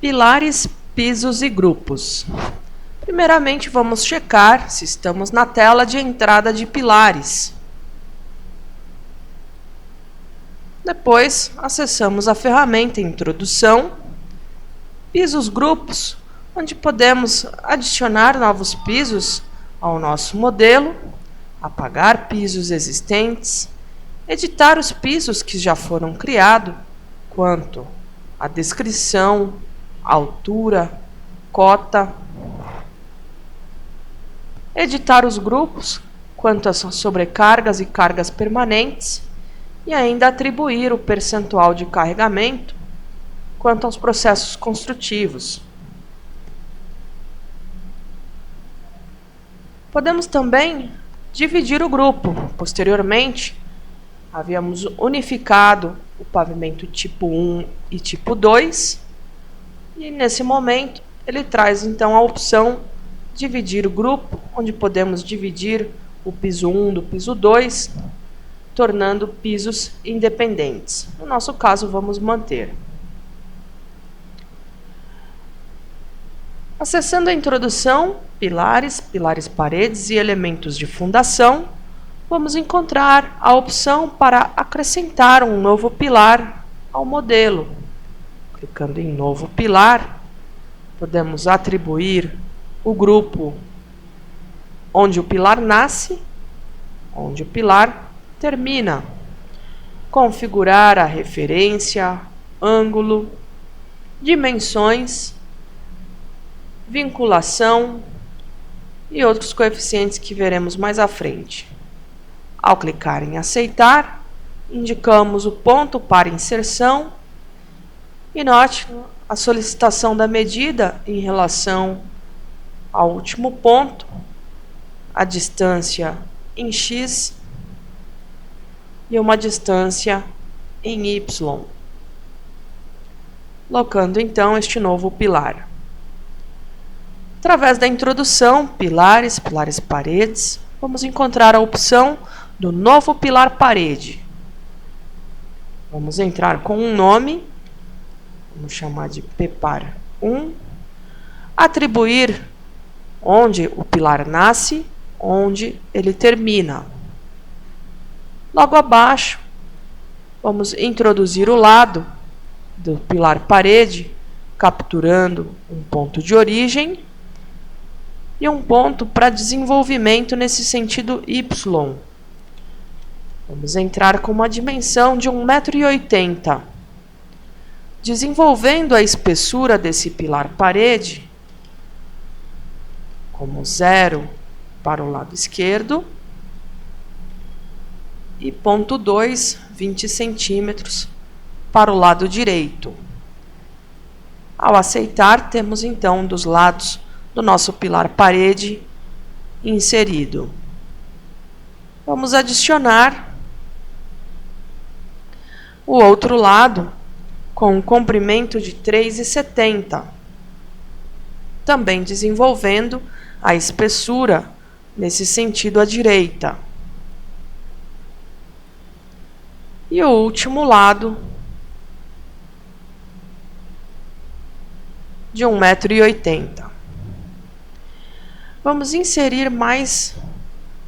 Pilares, pisos e grupos. Primeiramente, vamos checar se estamos na tela de entrada de pilares. Depois, acessamos a ferramenta Introdução, Pisos Grupos, onde podemos adicionar novos pisos ao nosso modelo, apagar pisos existentes, editar os pisos que já foram criados, quanto a descrição, altura, cota, editar os grupos quanto às sobrecargas e cargas permanentes e ainda atribuir o percentual de carregamento quanto aos processos construtivos. Podemos também dividir o grupo. Posteriormente, havíamos unificado o pavimento tipo 1 e tipo 2, e nesse momento ele traz então a opção dividir o grupo, onde podemos dividir o piso 1 do piso 2, tornando pisos independentes. No nosso caso, vamos manter. Acessando a introdução, pilares, paredes e elementos de fundação, vamos encontrar a opção para acrescentar um novo pilar ao modelo. Clicando em novo pilar, podemos atribuir o grupo onde o pilar nasce, onde o pilar termina. Configurar a referência, ângulo, dimensões, vinculação e outros coeficientes que veremos mais à frente. Ao clicar em aceitar, indicamos o ponto para inserção e note a solicitação da medida em relação ao último ponto, a distância em x e uma distância em y, locando então este novo pilar. Através da introdução, pilares, paredes, vamos encontrar a opção do novo pilar parede. Vamos entrar com um nome, vamos chamar de PEPAR 1, atribuir onde o pilar nasce, onde ele termina. Logo abaixo, vamos introduzir o lado do pilar parede, capturando um ponto de origem e um ponto para desenvolvimento nesse sentido Y. Vamos entrar com uma dimensão de 1,80 m. Desenvolvendo a espessura desse pilar parede, como 0 para o lado esquerdo e 0,2, 20 centímetros, para o lado direito. Ao aceitar, temos então dos lados do nosso pilar parede inserido. Vamos adicionar o outro lado com um comprimento de 3,70, também desenvolvendo a espessura nesse sentido à direita. E o último lado de 1,80 m. Vamos inserir mais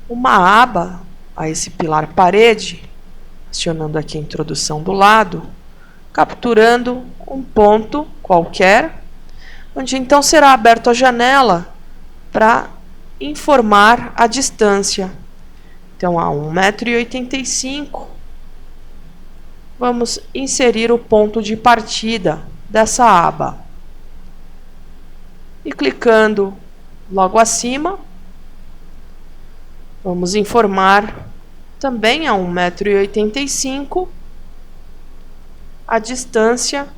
uma aba a esse pilar parede, acionando aqui a introdução do lado, capturando um ponto qualquer, onde então será aberta a janela para informar a distância. Então, a 1,85 m, vamos inserir o ponto de partida dessa aba. E clicando logo acima, vamos informar também a 1,85 m a distância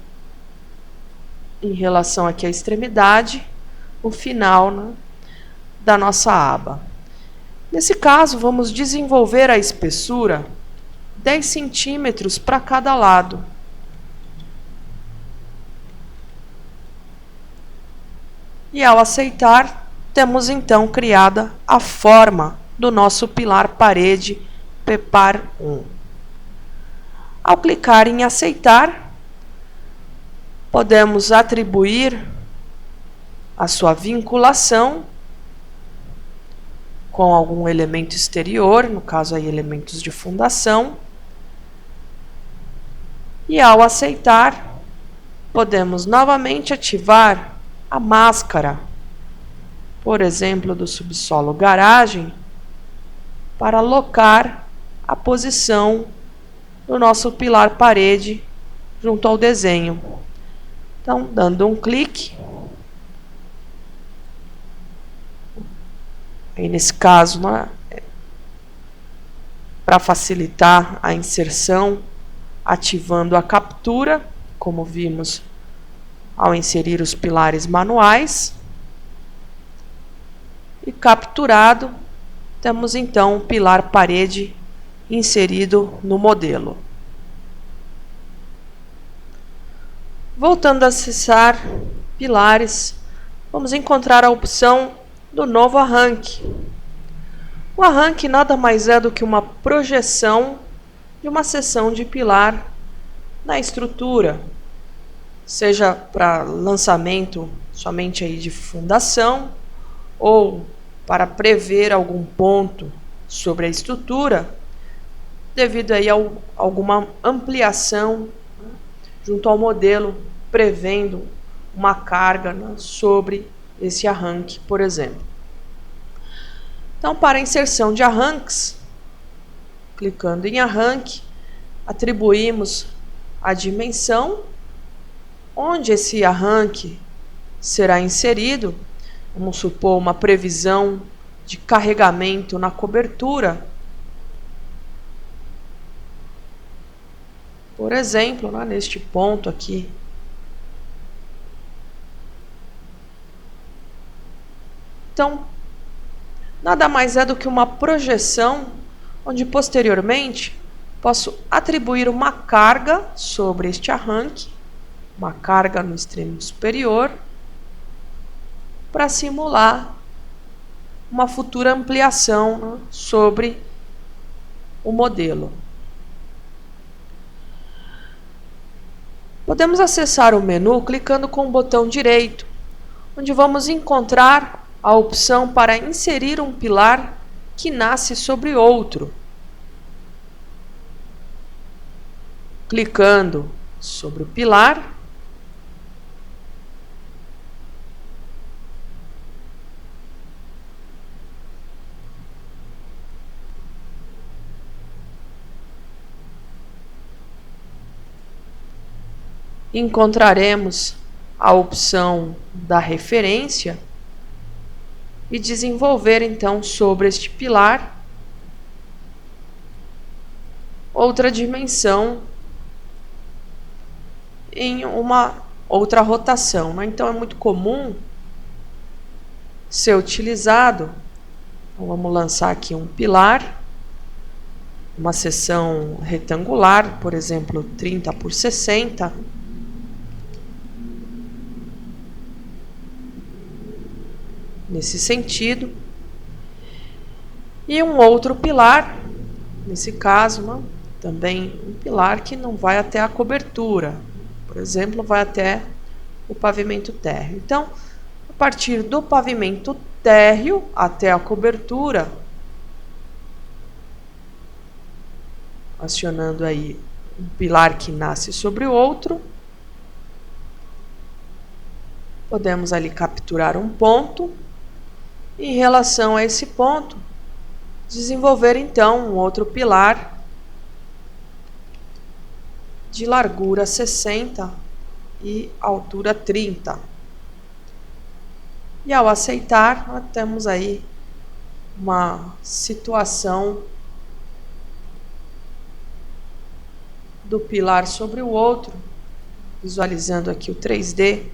em relação aqui à extremidade, o final, né, da nossa aba. Nesse caso, vamos desenvolver a espessura 10 centímetros para cada lado. E ao aceitar, temos então criada a forma do nosso pilar parede PEPAR 1. Ao clicar em aceitar, podemos atribuir a sua vinculação com algum elemento exterior, no caso aí elementos de fundação. E ao aceitar, podemos novamente ativar a máscara, por exemplo, do subsolo garagem, para alocar a posição do nosso pilar parede junto ao desenho. Então, dando um clique, aí nesse caso, para facilitar a inserção, ativando a captura, como vimos ao inserir os pilares manuais. E capturado, temos então o pilar parede inserido no modelo. Voltando a acessar pilares, vamos encontrar a opção do novo arranque. O arranque nada mais é do que uma projeção de uma seção de pilar na estrutura, seja para lançamento somente aí de fundação ou para prever algum ponto sobre a estrutura, devido aí a alguma ampliação junto ao modelo, prevendo uma carga sobre esse arranque, por exemplo. Então, para a inserção de arranques, clicando em arranque, atribuímos a dimensão onde esse arranque será inserido. Vamos supor uma previsão de carregamento na cobertura. Por exemplo, neste ponto aqui. Então, nada mais é do que uma projeção onde posteriormente posso atribuir uma carga sobre este arranque, uma carga no extremo superior, para simular uma futura ampliação sobre o modelo. Podemos acessar o menu clicando com o botão direito, onde vamos encontrar a opção para inserir um pilar que nasce sobre outro. Clicando sobre o pilar, encontraremos a opção da referência e desenvolver então sobre este pilar outra dimensão em uma outra rotação. Então é muito comum ser utilizado. Então, vamos lançar aqui um pilar, uma seção retangular, por exemplo, 30 por 60. Nesse sentido, e um outro pilar, nesse caso, também um pilar que não vai até a cobertura, por exemplo, vai até o pavimento térreo. Então, a partir do pavimento térreo até a cobertura, acionando aí um pilar que nasce sobre o outro, podemos ali capturar um ponto. Em relação a esse ponto, desenvolver então um outro pilar de largura 60 e altura 30. E ao aceitar, nós temos aí uma situação do pilar sobre o outro, visualizando aqui o 3D.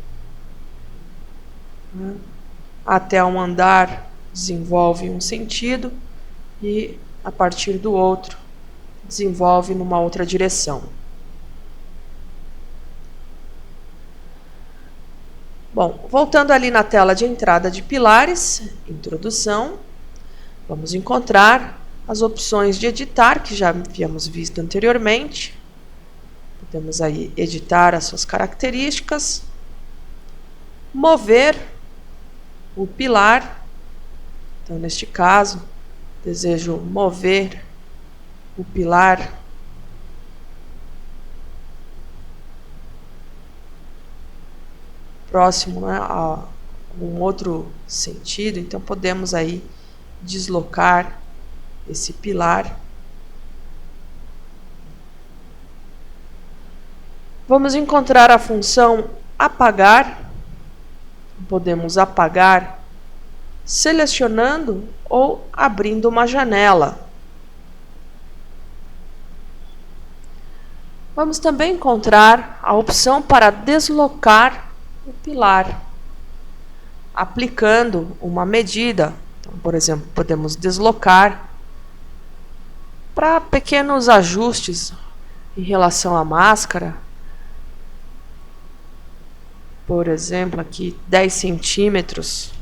Até um andar desenvolve um sentido e a partir do outro desenvolve numa outra direção. Bom, voltando ali na tela de entrada de pilares, introdução, vamos encontrar as opções de editar que já havíamos visto anteriormente. Podemos aí editar as suas características, mover o pilar. Então, neste caso, desejo mover o pilar próximo, né, a um outro sentido. Então, podemos aí deslocar esse pilar. Vamos encontrar a função apagar. Podemos apagar selecionando ou abrindo uma janela. Vamos também encontrar a opção para deslocar o pilar, aplicando uma medida. Então, por exemplo, podemos deslocar para pequenos ajustes em relação à máscara. Por exemplo, aqui 10 centímetros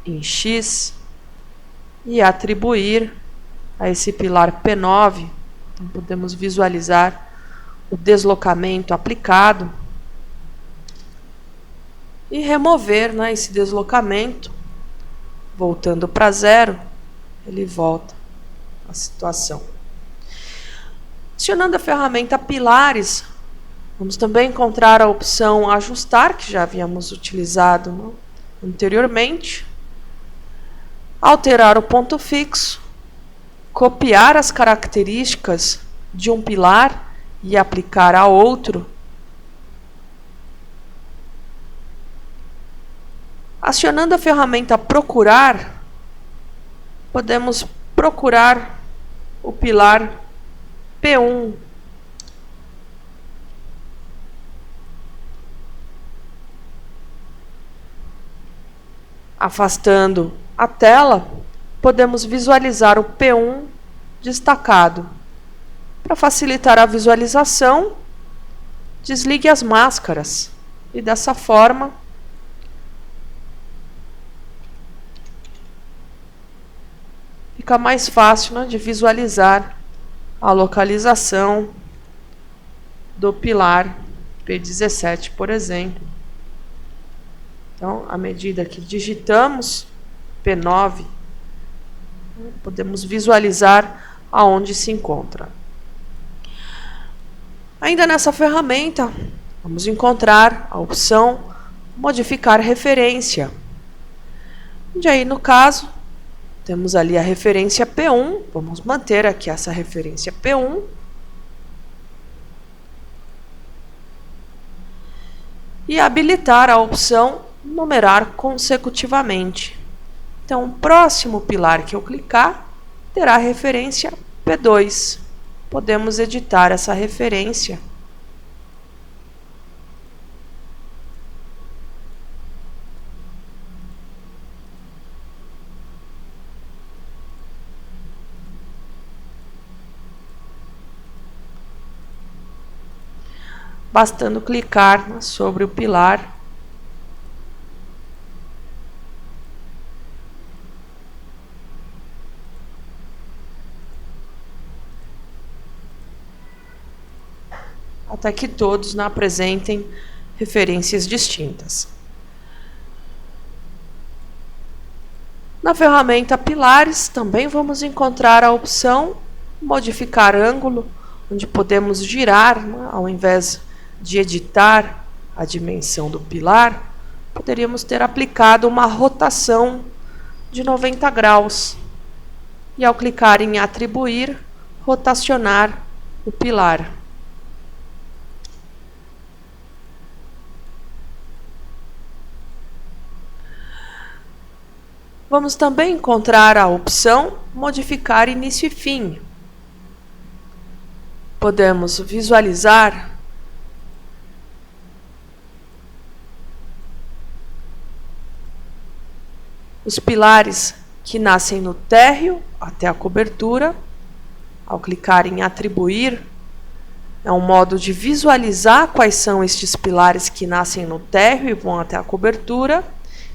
em X, e atribuir a esse pilar P9. Então, podemos visualizar o deslocamento aplicado e remover, né, esse deslocamento. Voltando para 0, ele volta à situação. Acionando a ferramenta Pilares, vamos também encontrar a opção Ajustar, que já havíamos utilizado anteriormente. Alterar o ponto fixo, copiar as características de um pilar e aplicar a outro. Acionando a ferramenta Procurar, podemos procurar o pilar P1. Afastando a tela, podemos visualizar o P1 destacado. Para facilitar a visualização, desligue as máscaras e dessa forma fica mais fácil, né, de visualizar a localização do pilar P17, por exemplo. Então, à medida que digitamos P9, podemos visualizar aonde se encontra. Ainda nessa ferramenta, vamos encontrar a opção Modificar referência. E aí, no caso, temos ali a referência P1. Vamos manter aqui essa referência P1. E habilitar a opção Numerar consecutivamente. Então, o próximo pilar que eu clicar terá a referência P2. Podemos editar essa referência. Bastando clicar sobre o pilar. Até que todos apresentem referências distintas. Na ferramenta Pilares, também vamos encontrar a opção Modificar ângulo, onde podemos girar, né, ao invés de editar a dimensão do pilar, poderíamos ter aplicado uma rotação de 90 graus. E ao clicar em Atribuir, rotacionar o pilar. Vamos também encontrar a opção Modificar início e fim. Podemos visualizar os pilares que nascem no térreo até a cobertura. Ao clicar em Atribuir, é um modo de visualizar quais são estes pilares que nascem no térreo e vão até a cobertura,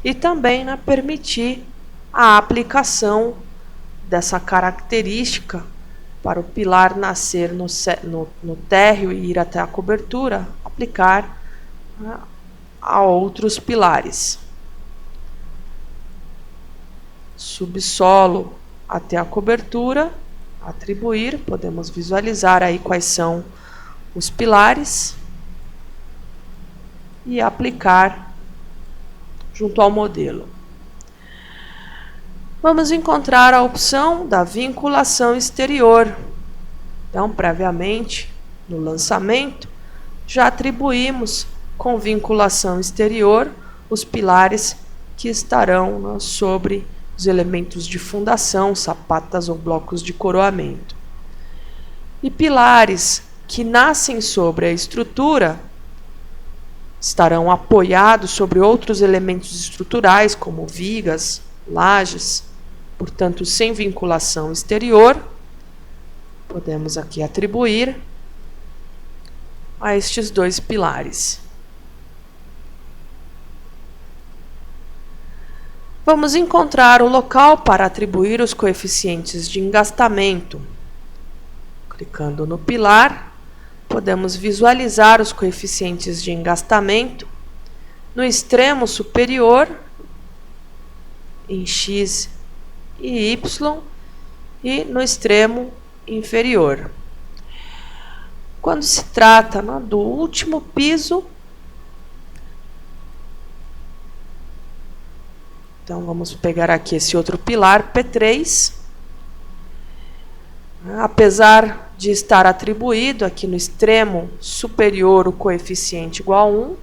e também, né, permitir a aplicação dessa característica para o pilar nascer no térreo e ir até a cobertura, aplicar a outros pilares. Subsolo até a cobertura, atribuir, podemos visualizar aí quais são os pilares e aplicar junto ao modelo. Vamos encontrar a opção da vinculação exterior. Então, previamente, no lançamento, já atribuímos com vinculação exterior os pilares que estarão sobre os elementos de fundação, sapatas ou blocos de coroamento. E pilares que nascem sobre a estrutura estarão apoiados sobre outros elementos estruturais, como vigas, lajes, portanto, sem vinculação exterior. Podemos aqui atribuir a estes dois pilares. Vamos encontrar o local para atribuir os coeficientes de engastamento. Clicando no pilar, podemos visualizar os coeficientes de engastamento no extremo superior, em X e Y, e no extremo inferior. Quando se trata do último piso, então vamos pegar aqui esse outro pilar, P3. Apesar de estar atribuído aqui no extremo superior o coeficiente igual a 1,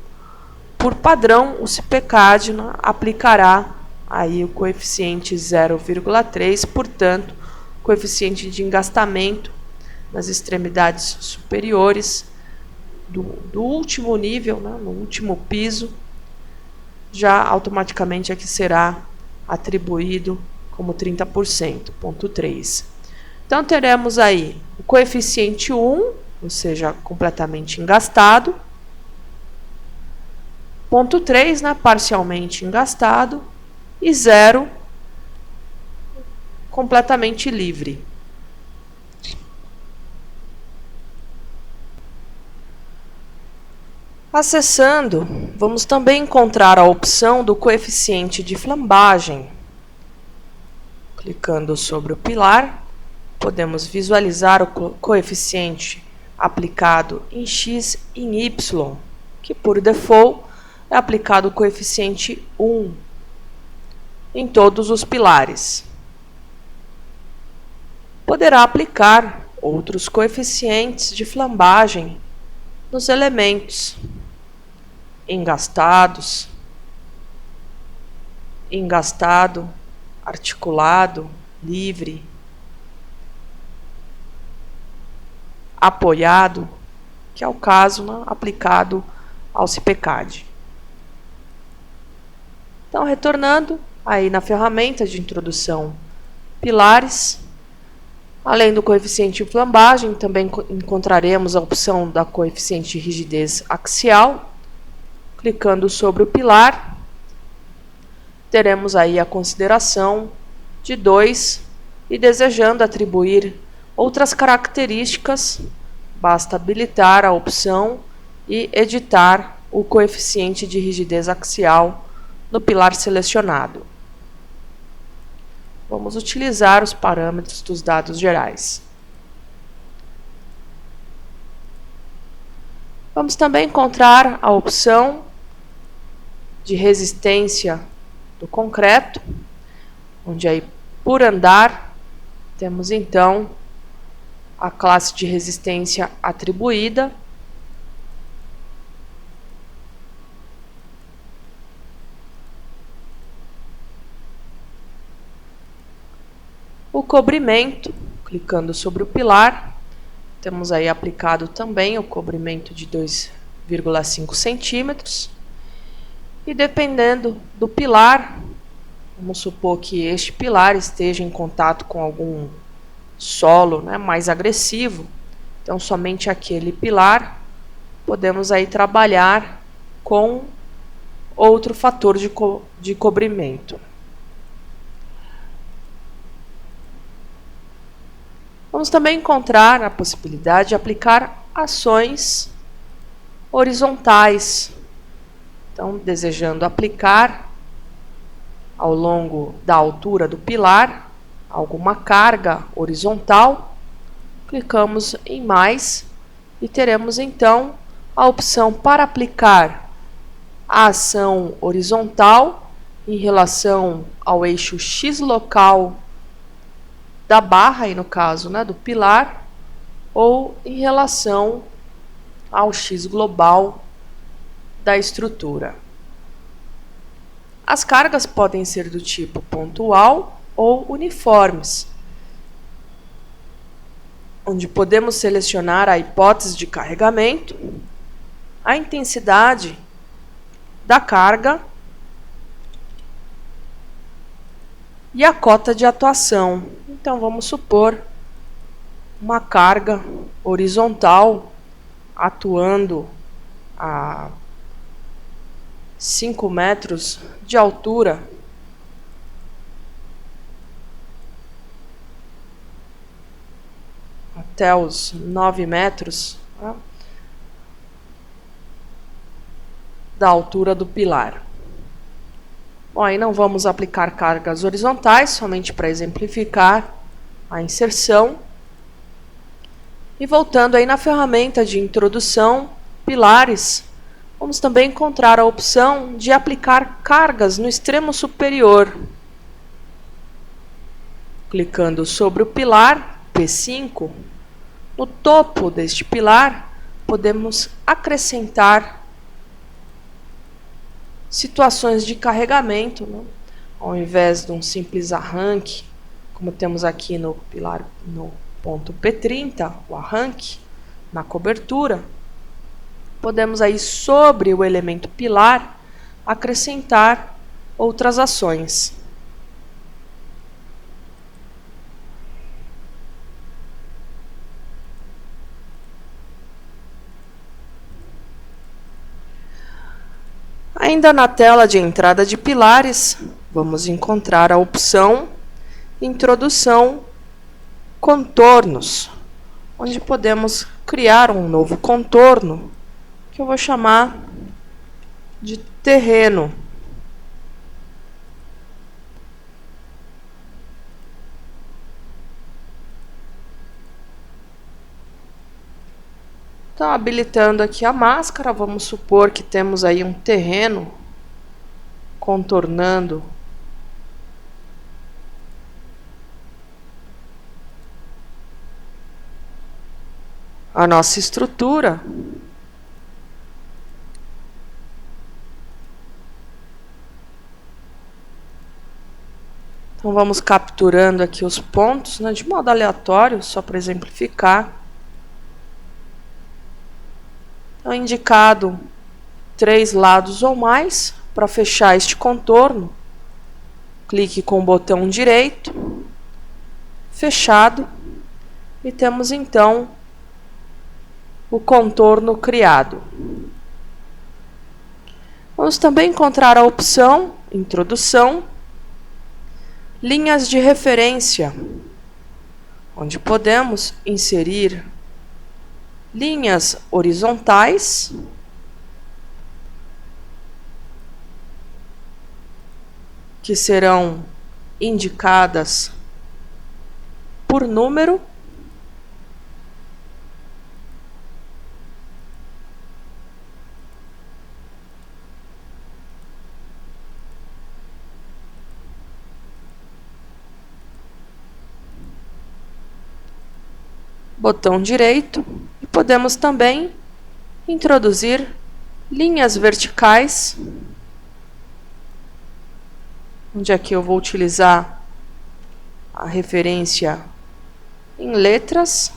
por padrão o CIPECAD aplicará aí o coeficiente 0,3, portanto, o coeficiente de engastamento nas extremidades superiores do último nível, no último piso, já automaticamente aqui será atribuído como 30%, ponto 3. Então, teremos aí o coeficiente 1, ou seja, completamente engastado, ponto 3, parcialmente engastado, e 0, completamente livre. Acessando, vamos também encontrar a opção do coeficiente de flambagem. Clicando sobre o pilar, podemos visualizar o coeficiente aplicado em X e em Y, que por default é aplicado o coeficiente 1 em todos os pilares. Poderá aplicar outros coeficientes de flambagem nos elementos engastado, articulado, livre, apoiado, que é o caso aplicado ao CIPECAD. Então, retornando aí na ferramenta de introdução pilares, além do coeficiente de flambagem, também encontraremos a opção da coeficiente de rigidez axial. Clicando sobre o pilar, teremos aí a consideração de 2 e desejando atribuir outras características, basta habilitar a opção e editar o coeficiente de rigidez axial no pilar selecionado. Vamos utilizar os parâmetros dos dados gerais. Vamos também encontrar a opção de resistência do concreto, onde aí por andar temos então a classe de resistência atribuída. O cobrimento, clicando sobre o pilar, temos aí aplicado também o cobrimento de 2,5 centímetros. E dependendo do pilar, vamos supor que este pilar esteja em contato com algum solo mais agressivo, então somente aquele pilar, podemos aí trabalhar com outro fator de cobrimento. Vamos também encontrar a possibilidade de aplicar ações horizontais. Então, desejando aplicar ao longo da altura do pilar alguma carga horizontal, clicamos em mais e teremos então a opção para aplicar a ação horizontal em relação ao eixo X local da barra, aí no caso, né, do pilar, ou em relação ao X global da estrutura. As cargas podem ser do tipo pontual ou uniformes, onde podemos selecionar a hipótese de carregamento, a intensidade da carga e a cota de atuação. Então, vamos supor uma carga horizontal atuando a 5 metros de altura. Até os 9 metros, tá, da altura do pilar. Bom, aí não vamos aplicar cargas horizontais, somente para exemplificar a inserção. E voltando aí na ferramenta de introdução, pilares, vamos também encontrar a opção de aplicar cargas no extremo superior. Clicando sobre o pilar P5, no topo deste pilar, podemos acrescentar situações de carregamento, né? Ao invés de um simples arranque, como temos aqui no pilar, no ponto P30, o arranque na cobertura, podemos aí sobre o elemento pilar acrescentar outras ações. Ainda na tela de entrada de pilares, vamos encontrar a opção Introdução Contornos, onde podemos criar um novo contorno, que eu vou chamar de terreno. Então, habilitando aqui a máscara, vamos supor que temos aí um terreno contornando a nossa estrutura. Então, vamos capturando aqui os pontos, né, de modo aleatório, só para exemplificar. Então, indicado 3 lados ou mais, para fechar este contorno, clique com o botão direito, fechado, e temos então o contorno criado. Vamos também encontrar a opção Introdução, Linhas de referência, onde podemos inserir linhas horizontais que serão indicadas por número, botão direito, e podemos também introduzir linhas verticais, onde aqui eu vou utilizar a referência em letras.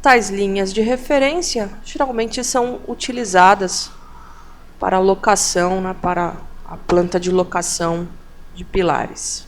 Tais linhas de referência geralmente são utilizadas para locação, né, para a planta de locação de pilares.